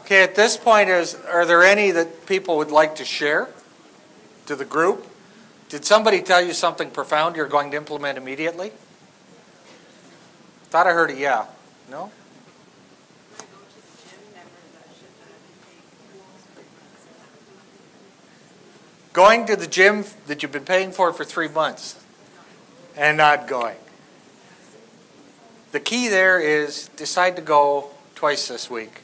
Okay, at this point, are there any that people would like to share to the group? Did somebody tell you something profound you're going to implement immediately? Thought I heard a yeah. No? Going to the gym that you've been paying for 3 months and not going. The key there is decide to go twice this week,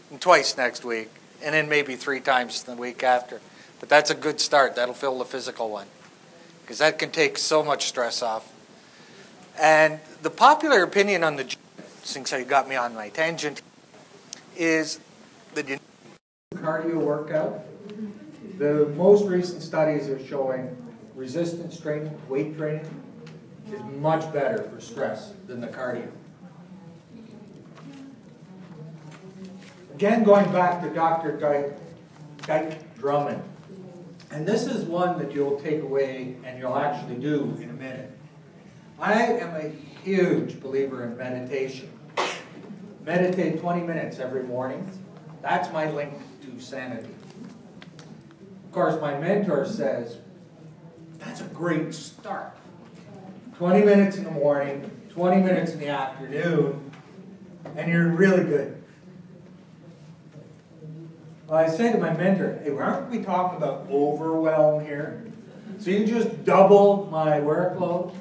and twice next week, and then maybe 3 times the week after. But that's a good start. That'll fill the physical one, because that can take so much stress off. And the popular opinion on the gym, since you got me on my tangent, is that you need a cardio workout. The most recent studies are showing resistance training, weight training, is much better for stress than the cardio. Again, going back to Dr. Dyke Drummond, and this is one that you'll take away and you'll actually do in a minute. I am a huge believer in meditation. Meditate 20 minutes every morning. That's my link to sanity. Of course, my mentor says, that's a great start. 20 minutes in the morning, 20 minutes in the afternoon, and you're really good. Well, I say to my mentor, hey, aren't we talking about overwhelm here? So you just double my workload?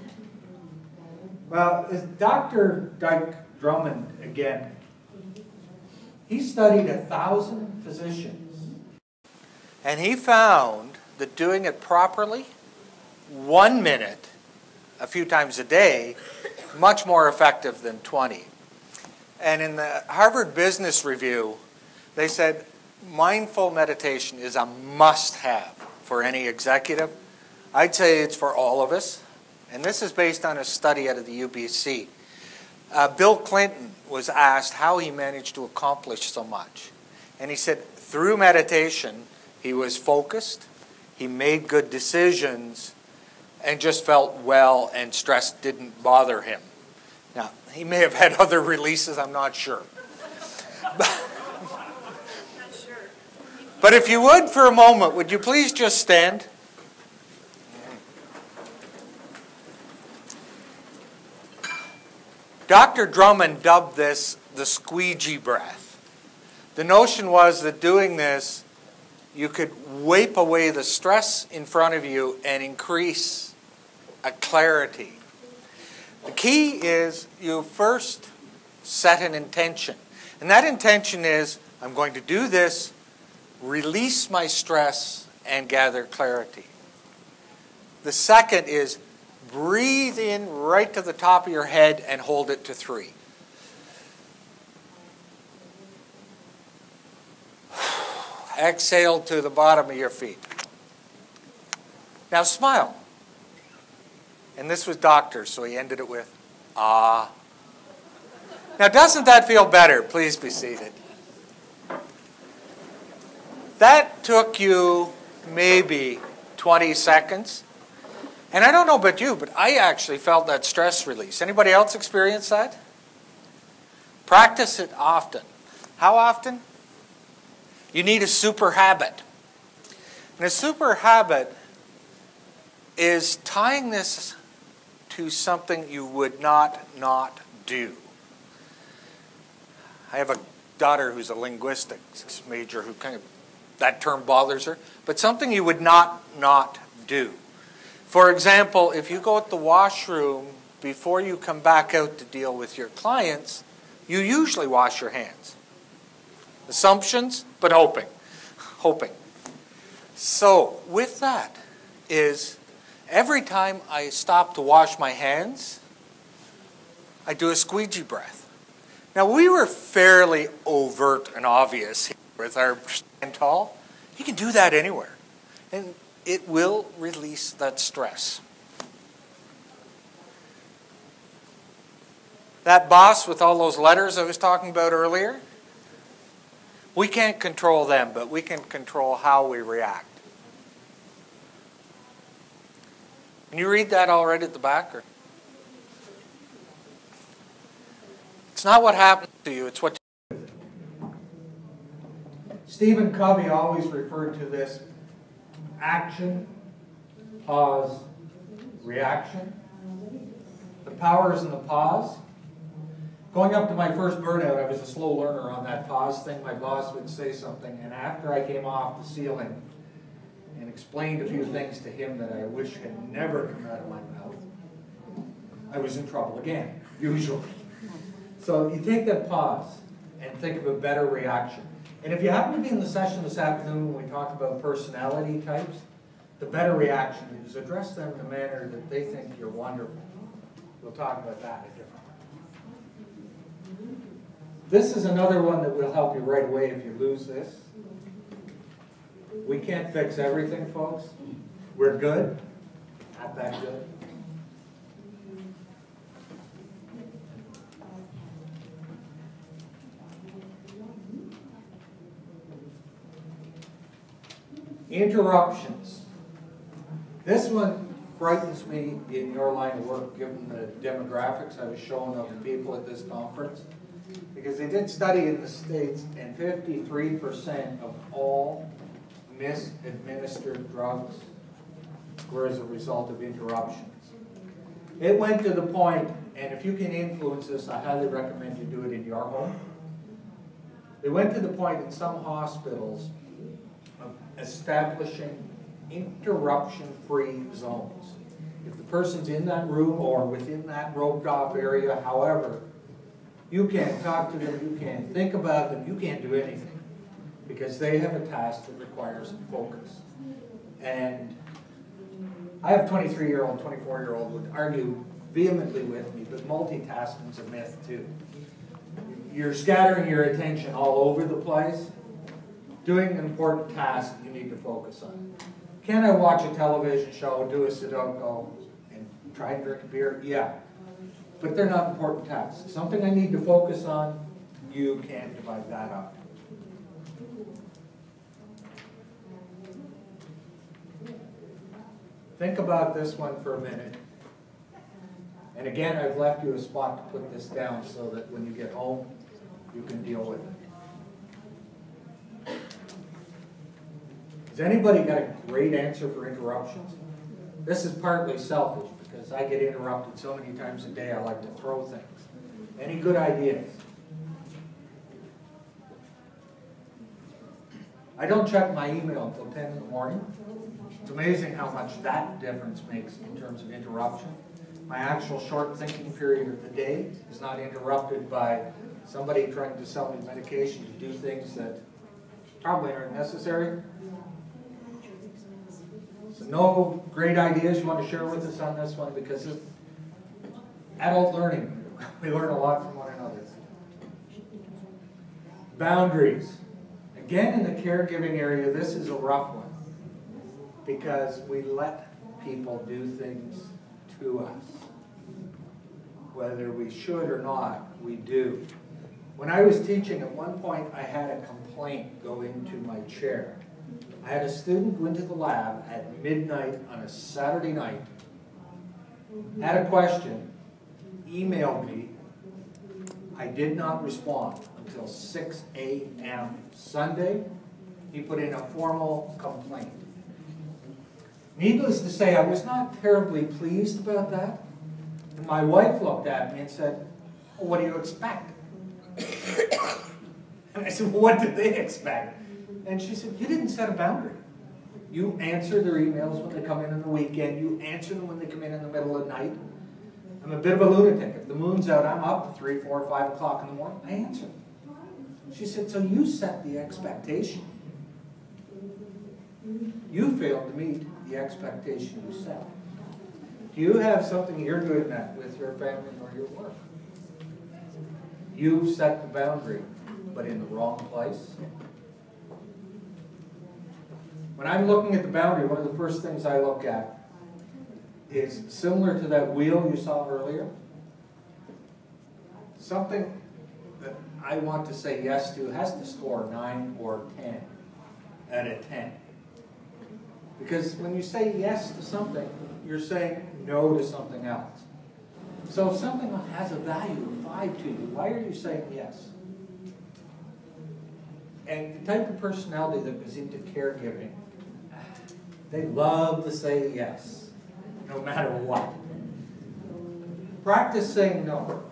Well, it's Dr. Dyke Drummond again. He studied 1,000 physicians. And he found that doing it properly, 1 minute, a few times a day, much more effective than 20. And in the Harvard Business Review, they said mindful meditation is a must-have for any executive. I'd say it's for all of us. And this is based on a study out of the UBC. Bill Clinton was asked how he managed to accomplish so much. And he said through meditation, he was focused, he made good decisions, and just felt well, and stress didn't bother him. Now, he may have had other releases, I'm not sure. But if you would, for a moment, would you please just stand? Dr. Drummond dubbed this the squeegee breath. The notion was that doing this, you could wipe away the stress in front of you and increase a clarity. The key is you first set an intention. And that intention is, I'm going to do this, release my stress, and gather clarity. The second is breathe in right to the top of your head and hold it to 3. Exhale to the bottom of your feet. Now smile. And this was doctor, so he ended it with, ah. Now doesn't that feel better? Please be seated. That took you maybe 20 seconds. And I don't know about you, but I actually felt that stress release. Anybody else experience that? Practice it often. How often? You need a super habit. And a super habit is tying this to something you would not do. I have a daughter who's a linguistics major who that term bothers her, but something you would not do. For example, if you go at the washroom before you come back out to deal with your clients, you usually wash your hands. Assumptions, but hoping. So with that is every time I stop to wash my hands, I do a squeegee breath. Now we were fairly overt and obvious here with our stand tall. You can do that anywhere. And it will release that stress. That boss with all those letters I was talking about earlier, we can't control them, but we can control how we react. Can you read that all right at the back? Or? It's not what happens to you, it's what you do. Stephen Covey always referred to this action, pause, reaction. The power is in the pause. Going up to my first burnout, I was a slow learner on that pause thing. My boss would say something, and after I came off the ceiling and explained a few things to him that I wish had never come out of my mouth, I was in trouble again, usually. So you take that pause and think of a better reaction. And if you happen to be in the session this afternoon when we talked about personality types, the better reaction is address them in a manner that they think you're wonderful. We'll talk about that in a different way. This is another one that will help you right away if you lose this. We can't fix everything, folks. We're good, not that good. Interruptions. This one frightens me in your line of work, given the demographics I was showing of the people at this conference. Because they did study in the States, and 53% of all misadministered drugs were as a result of interruptions. It went to the point, and if you can influence this, I highly recommend you do it in your home. It went to the point in some hospitals of establishing interruption-free zones. If the person's in that room or within that roped-off area, however, you can't talk to them, you can't think about them, you can't do anything because they have a task that requires focus. And I have a 23-year-old, 24-year-old would argue vehemently with me, but multitasking's a myth too. You're scattering your attention all over the place. Doing an important task you need to focus on. Can I watch a television show, do a Sudoku, and try and drink a beer? Yeah. But they're not important tasks. Something I need to focus on, you can't divide that up. Think about this one for a minute. And again, I've left you a spot to put this down so that when you get home, you can deal with it. Has anybody got a great answer for interruptions? This is partly selfish because I get interrupted so many times a day I like to throw things. Any good ideas? I don't check my email until 10 in the morning. It's amazing how much that difference makes in terms of interruption. My actual short thinking period of the day is not interrupted by somebody trying to sell me medication to do things that probably aren't necessary. So no great ideas you want to share with us on this one, because it's adult learning. We learn a lot from one another. Boundaries. Again, in the caregiving area, this is a rough one because we let people do things to us. Whether we should or not, we do. When I was teaching, at one point I had a complaint go into my chair. I had a student go into the lab at midnight on a Saturday night, had a question, emailed me. I did not respond until 6 a.m. Sunday. He put in a formal complaint. Needless to say, I was not terribly pleased about that. And my wife looked at me and said, well, what do you expect? And I said, well, what did they expect? And she said, you didn't set a boundary. You answer their emails when they come in on the weekend. You answer them when they come in the middle of the night. I'm a bit of a lunatic. If the moon's out, I'm up at 3, 4, 5 o'clock in the morning. I answer. She said, so you set the expectation. You failed to meet the expectation you set. Do you have something you're doing that with your family or your work? You've set the boundary, but in the wrong place. When I'm looking at the boundary, one of the first things I look at is similar to that wheel you saw earlier. Something that I want to say yes to has to score 9 or 10 out of 10. Because when you say yes to something, you're saying no to something else. So if something has a value of 5 to you, why are you saying yes? And the type of personality that goes into caregiving, they love to say yes, no matter what. Practice saying no.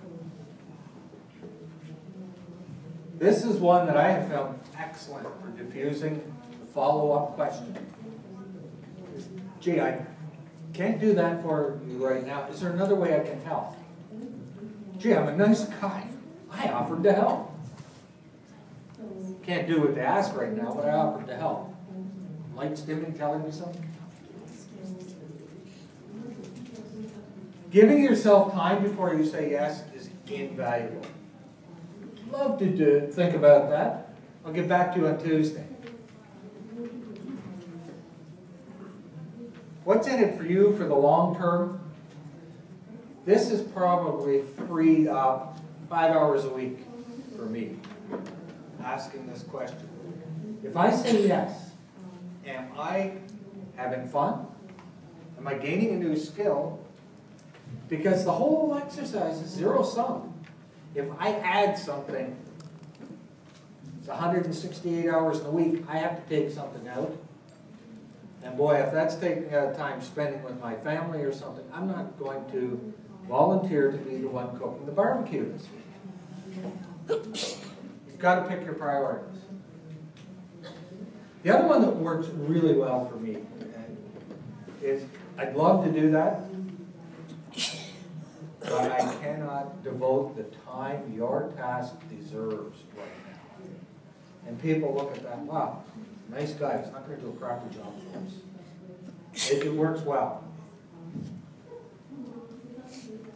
This is one that I have found excellent for diffusing the follow-up question. Gee, I can't do that for you right now. Is there another way I can help? Gee, I'm a nice guy. I offered to help. Can't do what they ask right now, but I offered to help. Light's dimming, telling me something? Giving yourself time before you say yes is invaluable. Love to think about that. I'll get back to you on Tuesday. What's in it for you for the long term? This is probably freed up 5 hours a week for me, asking this question. If I say yes, am I having fun? Am I gaining a new skill? Because the whole exercise is zero sum. If I add something, it's 168 hours in a week, I have to take something out. And boy, if that's taking out time spending with my family or something, I'm not going to volunteer to be the one cooking the barbecue this week. You've got to pick your priorities. The other one that works really well for me is I'd love to do that, but I cannot devote the time your task deserves right now. And people look at that, wow, nice guy, he's not going to do a crappy job for us. It works well.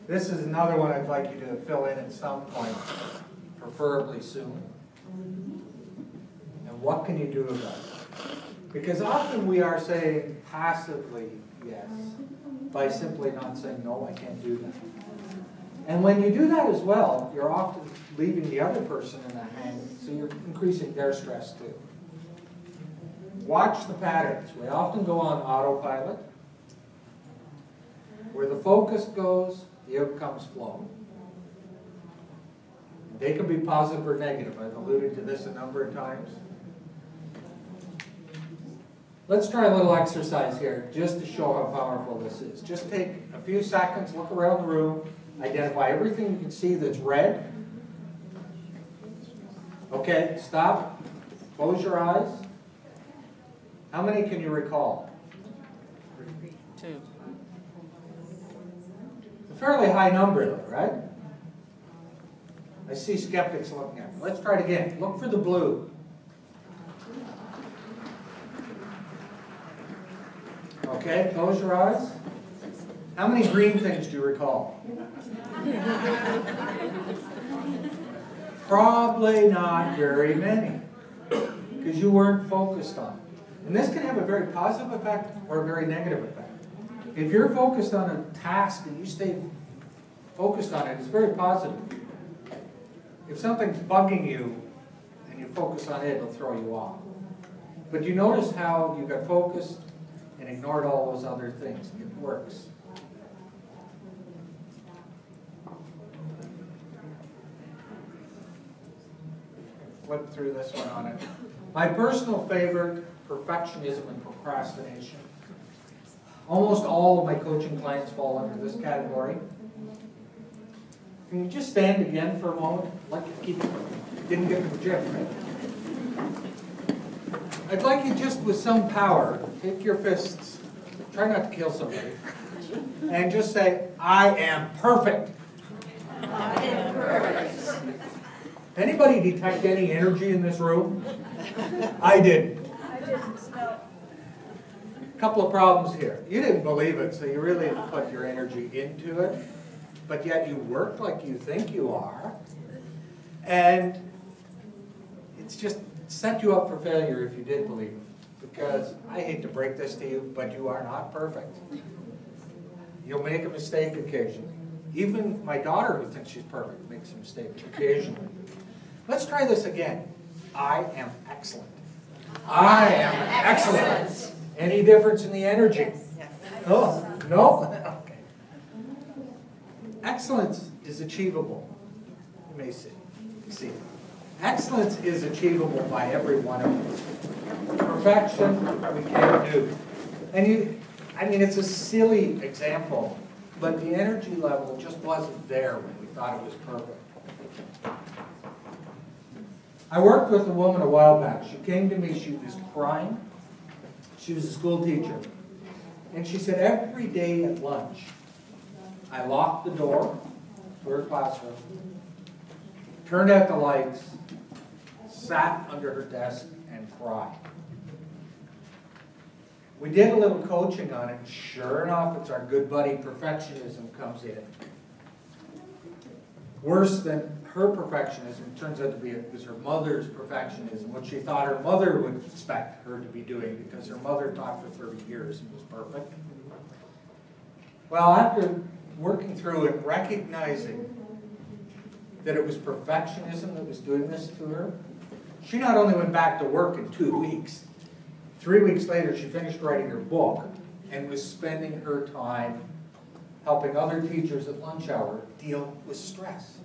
This is another one I'd like you to fill in at some point, preferably soon. And what can you do about it? Because often we are saying passively yes by simply not saying no, I can't do that. And when you do that as well, you're often leaving the other person in a hang, so you're increasing their stress too. Watch the patterns. We often go on autopilot. Where the focus goes, the outcomes flow. They can be positive or negative. I've alluded to this a number of times. Let's try a little exercise here just to show how powerful this is. Just take a few seconds, look around the room, identify everything you can see that's red. Okay, stop. Close your eyes. How many can you recall? 2. A fairly high number though, right? I see skeptics looking at me. Let's try it again. Look for the blue. Okay, close your eyes. How many green things do you recall? Probably not very many, because you weren't focused on it. And this can have a very positive effect or a very negative effect. If you're focused on a task and you stay focused on it, it's very positive. If something's bugging you and you focus on it, it'll throw you off. But you notice how you got focused and ignored all those other things. It works. Flip through this one on it. My personal favorite, perfectionism and procrastination. Almost all of my coaching clients fall under this category. Can you just stand again for a moment? I'd like you to keep, didn't get to the gym, right? I'd like you just with some power, take your fists, try not to kill somebody, and just say, I am perfect. I am perfect. Anybody detect any energy in this room? I didn't. No. Couple of problems here. You didn't believe it, so you really put your energy into it, but yet you work like you think you are, and it's just set you up for failure if you did believe it. Because I hate to break this to you, but you are not perfect. You'll make a mistake occasionally. Even my daughter, who thinks she's perfect, makes a mistake occasionally. Let's try this again. I am excellent. I am excellent. Any difference in the energy? Yes. Oh, no? Okay. Excellence is achievable. You may see. Excellence is achievable by every one of us. Perfection, we can't do. And I mean, it's a silly example, but the energy level just wasn't there when we thought it was perfect. I worked with a woman a while back. She came to me, she was crying. She was a school teacher. And she said, every day at lunch, I locked the door to her classroom, turned out the lights, sat under her desk, and cried. We did a little coaching on it. Sure enough, it's our good buddy perfectionism comes in. Worse than her perfectionism, turns out to be it was her mother's perfectionism, what she thought her mother would expect her to be doing because her mother taught for 30 years and was perfect. Well, after working through it, recognizing that it was perfectionism that was doing this to her, she not only went back to work in 2 weeks, 3 weeks later she finished writing her book and was spending her time helping other teachers at lunch hour deal with stress.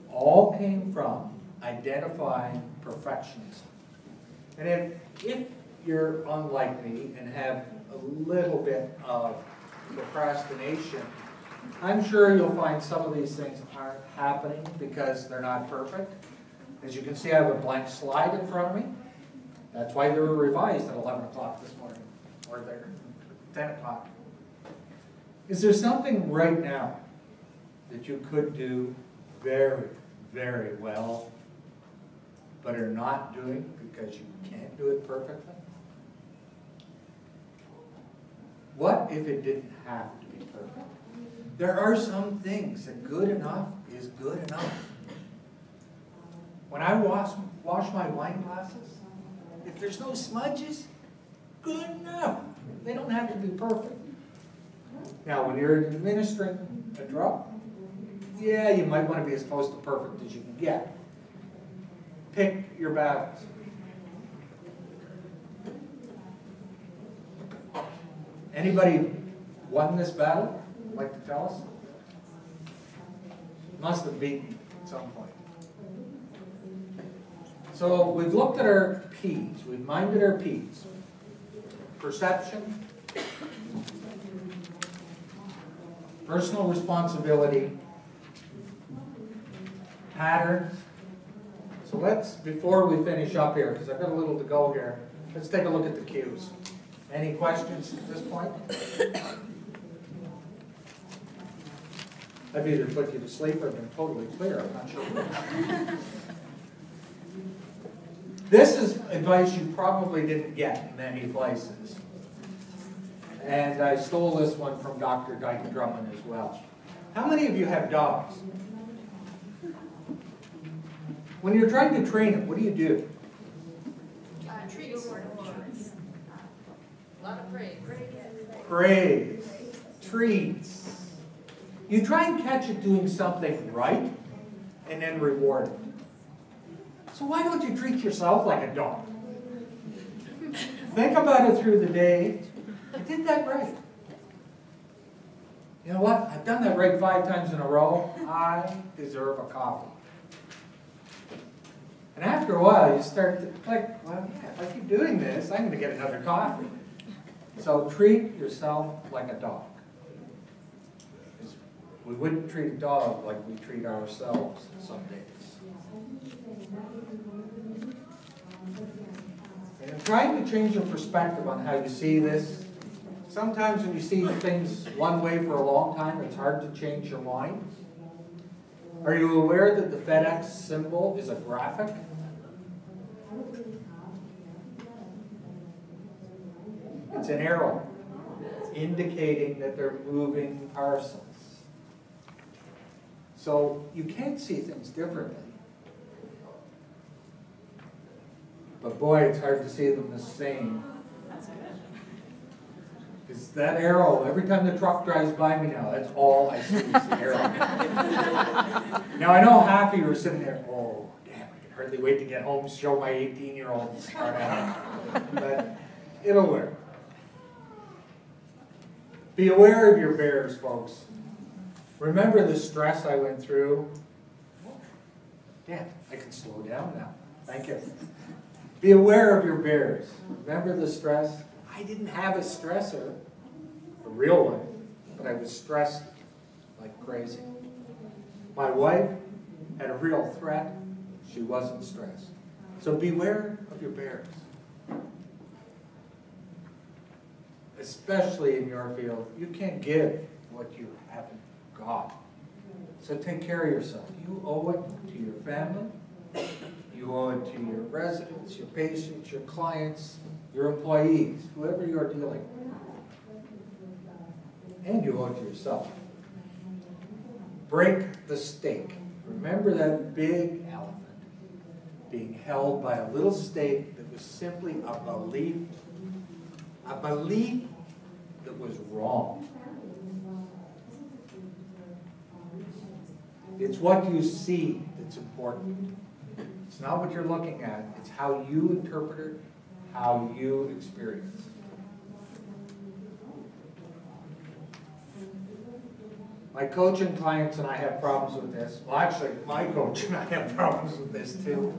All came from identifying perfectionism. And if you're unlike me and have a little bit of procrastination, I'm sure you'll find some of these things aren't happening because they're not perfect. As you can see, I have a blank slide in front of me. That's why they were revised at 11 o'clock this morning, or they're 10 o'clock. Is there something right now that you could do very, very well, but are not doing because you can't do it perfectly? What if it didn't have to be perfect? There are some things that good enough is good enough. When I wash my wine glasses, if there's no smudges, good enough. They don't have to be perfect. Now, when you're administering a drug, yeah, you might want to be as close to perfect as you can get. Pick your battles. Anybody won this battle? Like to tell us? Must have beaten at some point. So we've looked at our P's. We've minded our P's. Perception, personal responsibility, patterns. So let's, before we finish up here, because I've got a little to go here, let's take a look at the cues. Any questions at this point? I've either put you to sleep or been totally clear. I'm not sure. This is advice you probably didn't get in many places. And I stole this one from Dr. Dyke Drummond as well. How many of you have dogs? When you're trying to train them, what do? Treats. A lot of praise. Praise. Treats. You try and catch it doing something right and then reward it. So why don't you treat yourself like a dog? Think about it through the day. I did that right. You know what? I've done that right 5 times in a row. I deserve a coffee. And after a while, you start to click, well, yeah, if I keep doing this, I'm going to get another coffee. So treat yourself like a dog. We wouldn't treat a dog like we treat ourselves some days. And in trying to change your perspective on how you see this, sometimes when you see things one way for a long time, it's hard to change your mind. Are you aware that the FedEx symbol is a graphic? It's an arrow indicating that they're moving parcels. So you can't see things differently. But boy, it's hard to see them the same. Because that arrow, every time the truck drives by me now, that's all I see is the arrow. Now I know half of you are sitting there, oh, damn, I can hardly wait to get home, show my 18-year-old and start out. But it'll work. Be aware of your bears, folks. Remember the stress I went through? Yeah, I can slow down now. Thank you. Be aware of your bears. Remember the stress? I didn't have a stressor, a real one, but I was stressed like crazy. My wife had a real threat. She wasn't stressed. So beware of your bears. Especially in your field, you can't give what you haven't got. So take care of yourself. You owe it to your family. You owe it to your residents, your patients, your clients, your employees, whoever you're dealing with. And you owe it to yourself. Break the stake. Remember that big elephant being held by a little stake that was simply a belief that was wrong. It's what you see that's important. It's not what you're looking at. It's how you interpret it, how you experience it. My coaching clients and I have problems with this. Well, actually, my coach and I have problems with this too.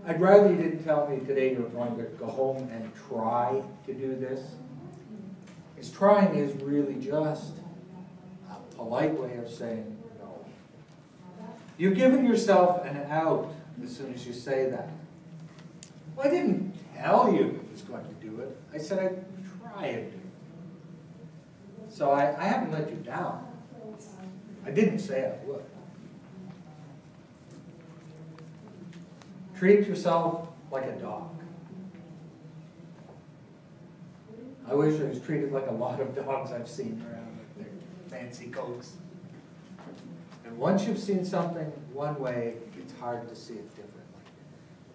I'd rather you didn't tell me today you're going to go home and try to do this. Because trying is really just a polite way of saying no. You've given yourself an out as soon as you say that. Well, I didn't tell you I was going to do it. I said I'd try it. So I haven't let you down. I didn't say I would. Treat yourself like a dog. I wish I was treated like a lot of dogs I've seen around with their fancy coats. And once you've seen something one way, it's hard to see it differently.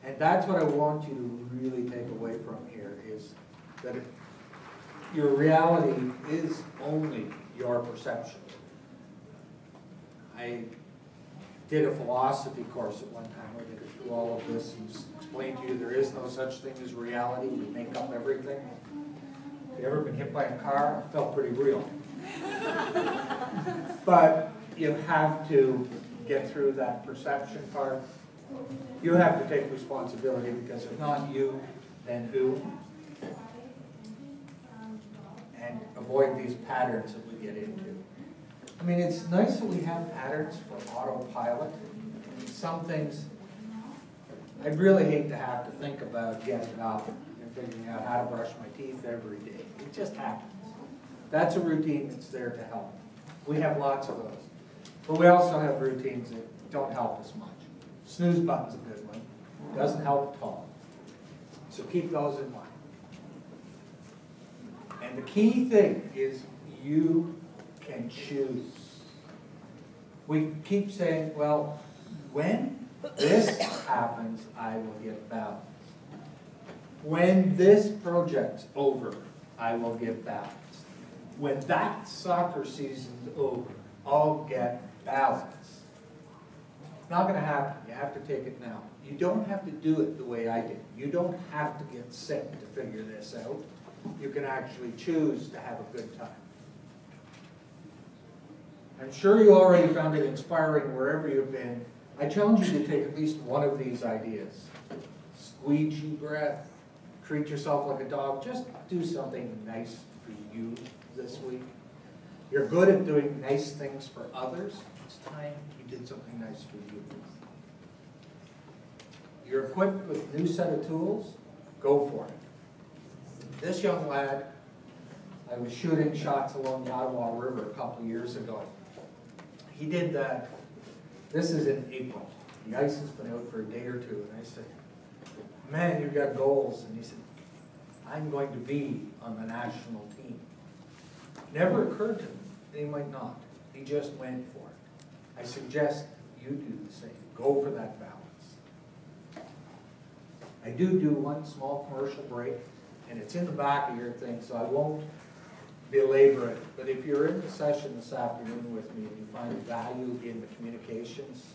And that's what I want you to really take away from here is that your reality is only your perception. I did a philosophy course at one time where they could do all of this and explain to you there is no such thing as reality. We make up everything. If you've ever been hit by a car, it felt pretty real. But you have to get through that perception part. You have to take responsibility because if not you, then who? And avoid these patterns that we get into. I mean, it's nice that we have patterns for autopilot. Some things I'd really hate to have to think about getting up and figuring out how to brush my teeth every day. It just happens. That's a routine that's there to help. We have lots of those. But we also have routines that don't help us much. Snooze button's a good one. Doesn't help at all. So keep those in mind. And the key thing is you can choose. We keep saying, well, when this happens, I will get balanced. When this project's over, I will get balanced. When that soccer season's over, I'll get balanced. It's not going to happen. You have to take it now. You don't have to do it the way I did. You don't have to get sick to figure this out. You can actually choose to have a good time. I'm sure you already found it inspiring wherever you've been. I challenge you to take at least one of these ideas. Squeegee breath, treat yourself like a dog. Just do something nice for you this week. You're good at doing nice things for others. It's time you did something nice for you. You're equipped with a new set of tools. Go for it. This young lad, I was shooting shots along the Ottawa River a couple of years ago. He did that. This is in April. The ice has been out for a day or two. And I said, man, you've got goals. And he said, I'm going to be on the national team. Never occurred to him that he might not. He just went for it. I suggest you do the same. Go for that balance. I do one small commercial break, and it's in the back of your thing, so I won't belabor it. But if you're in the session this afternoon with me and you find value in the communications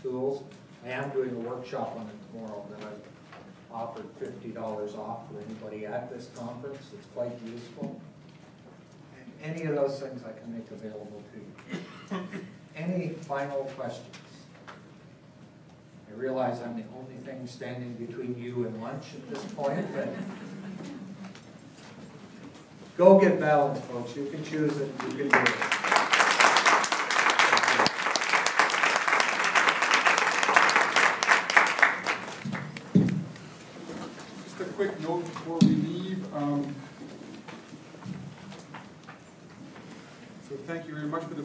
tools, I am doing a workshop on it tomorrow that I've offered $50 off for anybody at this conference. It's quite useful. And any of those things I can make available to you. Any final questions? I realize I'm the only thing standing between you and lunch at this point, but go get balance, folks. You can choose it, you can do it. Just a quick note before we leave. So thank you very much for the